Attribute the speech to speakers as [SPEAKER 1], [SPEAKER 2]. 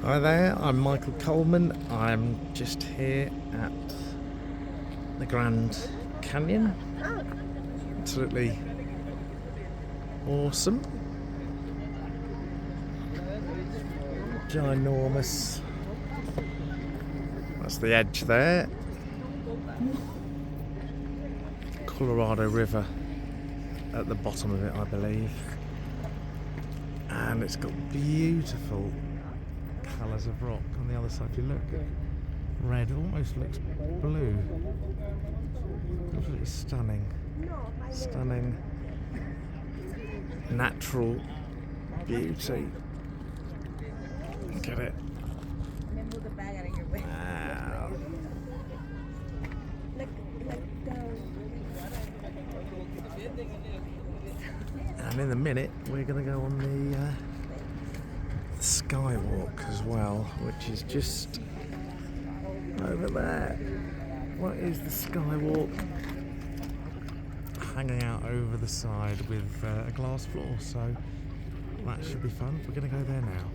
[SPEAKER 1] Hi there, I'm Michael Coleman. I'm just here at the Grand Canyon. Absolutely awesome. Ginormous. That's the edge there. Colorado River at the bottom of it, I believe. And it's got beautiful colours of rock on the other side. If you look, red almost looks blue. Absolutely stunning. Stunning natural beauty. Look at it. Wow. And in a minute we're going to go on the skywalk as well, which is just over there. What is the skywalk? Hanging out over the side with a glass floor, so that should be fun. We're going to go there now.